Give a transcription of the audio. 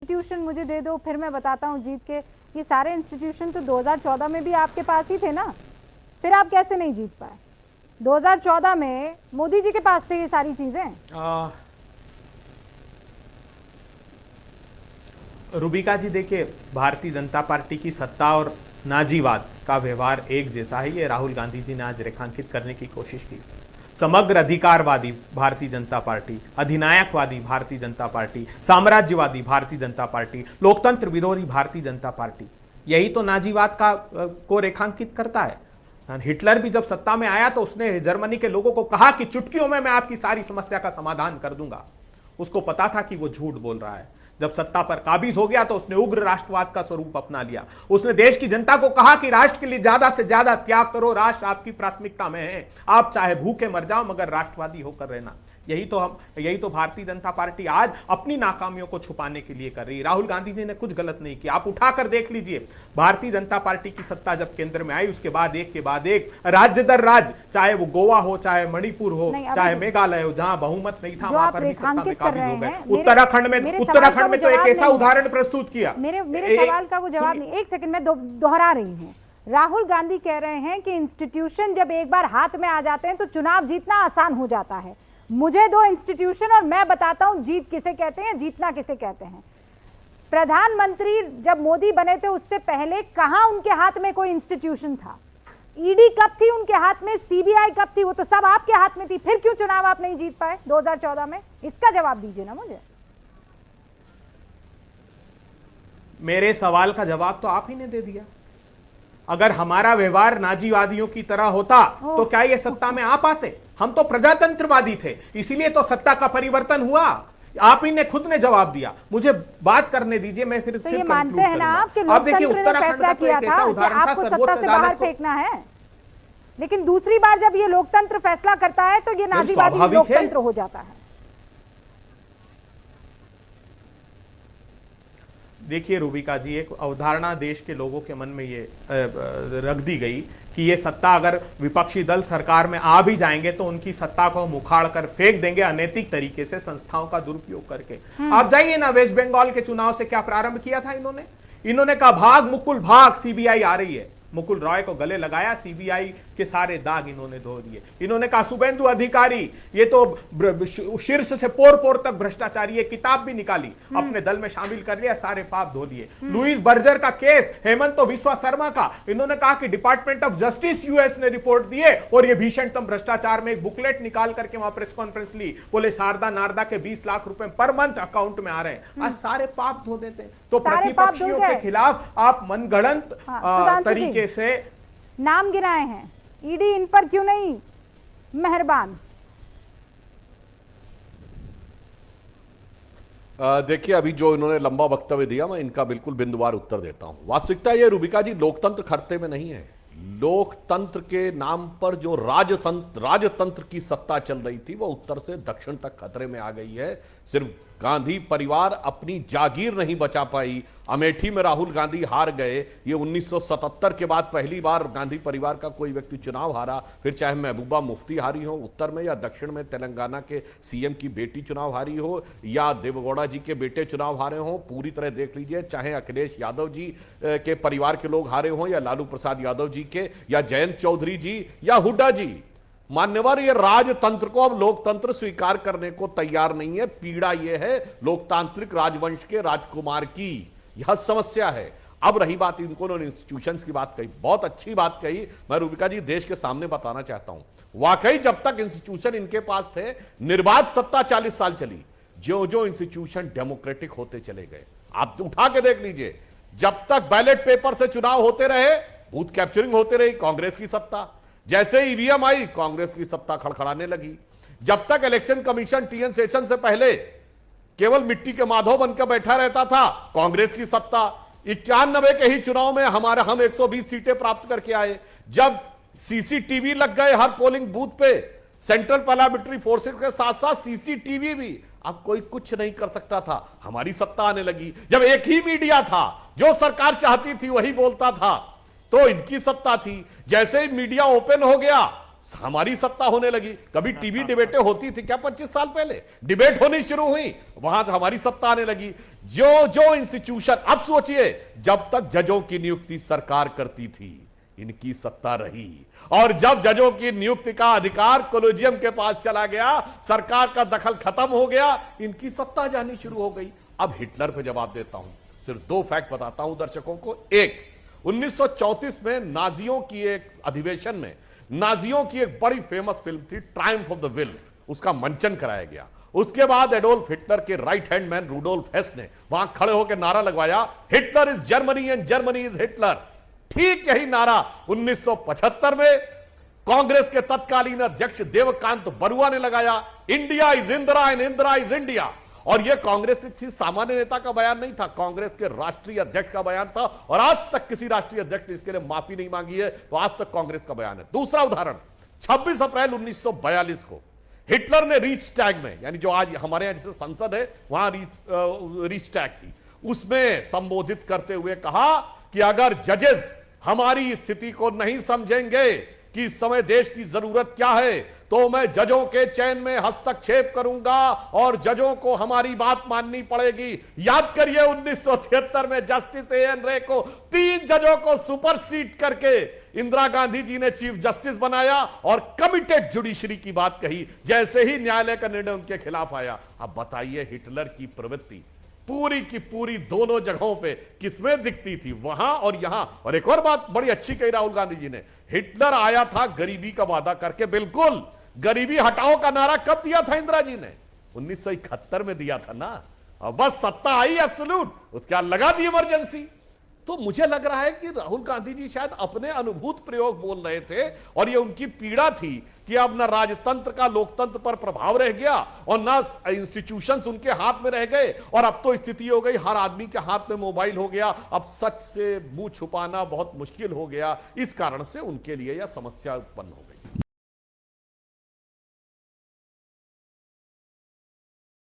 Institution मुझे दे दो, फिर मैं बताता हूँ जीत के। ये सारे इंस्टीट्यूशन तो 2014 में भी आपके पास ही थे ना, फिर आप कैसे नहीं जीत पाए? 2014 में मोदी जी के पास थे ये सारी चीजें। रूबिका जी देखिए, भारतीय जनता पार्टी की सत्ता और नाजीवाद का व्यवहार एक जैसा है, ये राहुल गांधी जी ने आज रेखांकित करने की कोशिश की। समग्र अधिकारवादी भारतीय जनता पार्टी, अधिनायकवादी भारतीय जनता पार्टी, साम्राज्यवादी भारतीय जनता पार्टी, लोकतंत्र विरोधी भारतीय जनता पार्टी, यही तो नाजीवाद का को रेखांकित करता है। हिटलर भी जब सत्ता में आया तो उसने जर्मनी के लोगों को कहा कि चुटकियों में मैं आपकी सारी समस्या का समाधान कर दूंगा। उसको पता था कि वो झूठ बोल रहा है। जब सत्ता पर काबिज हो गया तो उसने उग्र राष्ट्रवाद का स्वरूप अपना लिया। उसने देश की जनता को कहा कि राष्ट्र के लिए ज्यादा से ज्यादा त्याग करो, राष्ट्र आपकी प्राथमिकता में है, आप चाहे भूखे मर जाओ मगर राष्ट्रवादी होकर रहना। यही तो भारतीय जनता पार्टी आज अपनी नाकामियों को छुपाने के लिए कर रही है। राहुल गांधी जी ने कुछ गलत नहीं किया। आप उठाकर देख लीजिए, भारतीय जनता पार्टी की सत्ता जब केंद्र में आई, उसके बाद एक के बाद एक राज्य दर राज्य, चाहे वो गोवा हो, चाहे मणिपुर हो, चाहे मेघालय हो, जहां बहुमत नहीं था वहां पर भी सत्ता में काबिज हो गए। उत्तराखंड में तो एक ऐसा उदाहरण प्रस्तुत किया। मेरे सवाल का वो जवाब नहीं, एक सेकंड मैं दोहरा रही हूँ। राहुल गांधी कह रहे हैं कि इंस्टीट्यूशन जब एक बार हाथ में आ जाते हैं तो चुनाव जीतना आसान हो जाता है। मुझे दो इंस्टीट्यूशन और मैं बताता हूं जीत किसे कहते हैं, जीतना किसे कहते हैं। प्रधानमंत्री जब मोदी बने थे उससे पहले कहां उनके हाथ में कोई इंस्टीट्यूशन था? ईडी कब थी उनके हाथ में? सीबीआई कब थी? वो तो सब आपके हाथ में थी। फिर क्यों चुनाव आप नहीं जीत पाए 2014 में? इसका जवाब दीजिए ना मुझे। मेरे सवाल का जवाब तो आप ही ने दे दिया। अगर हमारा व्यवहार नाजीवादियों की तरह होता तो क्या ये सत्ता में आ पाते? हम तो प्रजातंत्रवादी थे, इसीलिए तो सत्ता का परिवर्तन हुआ। आप ही ने खुद ने जवाब दिया। मुझे बात करने दीजिए, मैं फिर तो ये मानते हैं ना आप कि लोकतंत्र ने फैसला किया था कि आपको सत्ता से बाहर फेंकना है, लेकिन दूसरी बार जब ये लोकतंत्र फैसला करता है तो ये नाजीवादी लोकतंत्र हो जाता है। देखिए रूबिका जी, एक अवधारणा देश के लोगों के मन में ये रख दी गई कि ये सत्ता, अगर विपक्षी दल सरकार में आ भी जाएंगे तो उनकी सत्ता को हम उखाड़ कर फेंक देंगे अनैतिक तरीके से, संस्थाओं का दुरुपयोग करके। आप जाइए ना, वेस्ट बंगाल के चुनाव से क्या प्रारंभ किया था इन्होंने कहा भाग मुकुल भाग, सीबीआई आ रही है। मुकुल रॉय को गले लगाया, सीबीआई के सारे दाग इन्होंने धो दिए। इन्होंने कहा शुभेंदु अधिकारी ये तो शीर्ष से पोर पोर तक भ्रष्टाचारी, ये किताब भी निकाली, अपने दल में शामिल कर लिया, सारे पाप धो दिए। लुइस बर्जर का केस, हेमंत विश्वा शर्मा का, इन्होंने कहा कि डिपार्टमेंट ऑफ जस्टिस यूएस ने रिपोर्ट दिए और ये भीषणतम भ्रष्टाचार में एक बुकलेट निकाल करके वहां प्रेस कॉन्फ्रेंस ली, बोले शारदा नारदा के 20 लाख रुपए पर मंथ अकाउंट में आ रहे हैं। आज सारे पाप धो देते हैं। तो प्रतिपक्षियों के खिलाफ आप मनगढ़ंत तरीके से नाम गिनाए हैं, ईडी इन पर क्यों नहीं मेहरबान? देखिए, अभी जो इन्होंने लंबा वक्तव्य दिया, मैं इनका बिल्कुल बिंदुवार उत्तर देता हूं। वास्तविकता ये रूबिका जी, लोकतंत्र खतरे में नहीं है। लोकतंत्र के नाम पर जो राजतंत्र की सत्ता चल रही थी वो उत्तर से दक्षिण तक खतरे में आ गई है। सिर्फ गांधी परिवार अपनी जागीर नहीं बचा पाई। अमेठी में राहुल गांधी हार गए। ये 1977 के बाद पहली बार गांधी परिवार का कोई व्यक्ति चुनाव हारा। फिर चाहे महबूबा मुफ्ती हारी हो उत्तर में, या दक्षिण में तेलंगाना के सीएम की बेटी चुनाव हारी हो, या देवगौड़ा जी के बेटे चुनाव हारे हो, पूरी तरह देख लीजिए, चाहे अखिलेश यादव जी के परिवार के लोग हारे हों, या लालू प्रसाद यादव जी के, या जयंत चौधरी जी, या हुड्डा जी। मान्यवर, ये राजतंत्र को अब लोकतंत्र स्वीकार करने को तैयार नहीं है। पीड़ा यह है लोकतांत्रिक राजवंश के राजकुमार की, यह समस्या है। अब रही बात इनको इंस्टीट्यूशंस की बात कही, बहुत अच्छी बात कही। मैं रूबिका जी देश के सामने बताना चाहता हूं, वाकई जब तक इंस्टीट्यूशन इनके पास थे, निर्बाध सत्ता 40 साल चली। जो जो इंस्टीट्यूशन डेमोक्रेटिक होते चले गए, आप उठा के देख लीजिए। जब तक बैलेट पेपर से चुनाव होते रहे, बूथ कैप्चरिंग होते रही, कांग्रेस की सत्ता। जैसे ईवीएम आई, कांग्रेस की सत्ता खड़खड़ाने लगी। जब तक इलेक्शन कमीशन टीएन सेशन से पहले केवल मिट्टी के माधव बनकर बैठा रहता था, कांग्रेस की सत्ता। 91 के ही चुनाव में हम 120 सीटें प्राप्त करके आए। जब सीसीटीवी लग गए हर पोलिंग बूथ पे, सेंट्रल पैरामिलिट्री फोर्सेस के साथ साथ सीसीटीवी भी, अब कोई कुछ नहीं कर सकता था, हमारी सत्ता आने लगी। जब एक ही मीडिया था, जो सरकार चाहती थी वही बोलता था, तो इनकी सत्ता थी। जैसे ही मीडिया ओपन हो गया, हमारी सत्ता होने लगी। कभी टीवी डिबेटें होती थी क्या? 25 साल पहले डिबेट होनी शुरू हुई, वहां से हमारी सत्ता आने लगी। जो जो इंस्टीट्यूशन, अब सोचिए, जब तक जजों की नियुक्ति सरकार करती थी इनकी सत्ता रही, और जब जजों की नियुक्ति का अधिकार कोलेजियम के पास चला गया, सरकार का दखल खत्म हो गया, इनकी सत्ता जानी शुरू हो गई। अब हिटलर पे जवाब देता हूं, सिर्फ 2 फैक्ट बताता हूं दर्शकों को। एक, 1934 में नाजियों की एक अधिवेशन में नाजियों की एक बड़ी फेमस फिल्म थी ट्रायम्फ ऑफ द विल, उसका मंचन कराया गया। उसके बाद एडोल्फ हिटलर के राइट हैंड मैन रूडोल्फ हेस ने वहां खड़े होकर नारा लगवाया, Hitler is Germany and Germany is Hitler. ठीक यही नारा 1975 में कांग्रेस के तत्कालीन अध्यक्ष देवकांत बरुआ ने लगाया, India is Indira and Indira is India. और यह कांग्रेस की सामान्य नेता का बयान नहीं था, कांग्रेस के राष्ट्रीय अध्यक्ष का बयान था, और आज तक किसी राष्ट्रीय अध्यक्ष ने इसके लिए माफी नहीं मांगी है, तो आज तक कांग्रेस का बयान है। दूसरा उदाहरण, 26 अप्रैल 1942 को हिटलर ने रीचस्टैग में, यानी जो आज हमारे यहां जैसे संसद है वहां रीचस्टैग थी, उसमें संबोधित करते हुए कहा कि अगर जजेस हमारी स्थिति को नहीं समझेंगे कि इस समय देश की जरूरत क्या है, तो मैं जजों के चयन में हस्तक्षेप करूंगा और जजों को हमारी बात माननी पड़ेगी। याद करिए 1973 में जस्टिस एएन रे को 3 जजों को सुपरसीड करके इंदिरा गांधी जी ने चीफ जस्टिस बनाया और कमिटेड जुडिशरी की बात कही, जैसे ही न्यायालय का निर्णय उनके खिलाफ आया। अब बताइए हिटलर की प्रवृत्ति पूरी की पूरी दोनों जगहों पे किसमें दिखती थी, वहां और यहां। और एक और बात बड़ी अच्छी कही राहुल गांधी जी ने, हिटलर आया था गरीबी का वादा करके, बिल्कुल गरीबी हटाओ का नारा कब दिया था इंदिरा जी ने? 1971 में दिया था ना, और बस सत्ता आई एब्सोल्यूट, उसके बाद लगा दी इमरजेंसी। तो मुझे लग रहा है कि राहुल गांधी जी शायद अपने अनुभूत प्रयोग बोल रहे थे, और ये उनकी पीड़ा थी कि अब ना राजतंत्र का लोकतंत्र पर प्रभाव रह गया और ना इंस्टीट्यूशंस उनके हाथ में रह गए, और अब तो स्थिति हो गई हर आदमी के हाथ में मोबाइल हो गया, अब सच से मुंह छुपाना बहुत मुश्किल हो गया। इस कारण से उनके लिए यह समस्या उत्पन्न हो गई।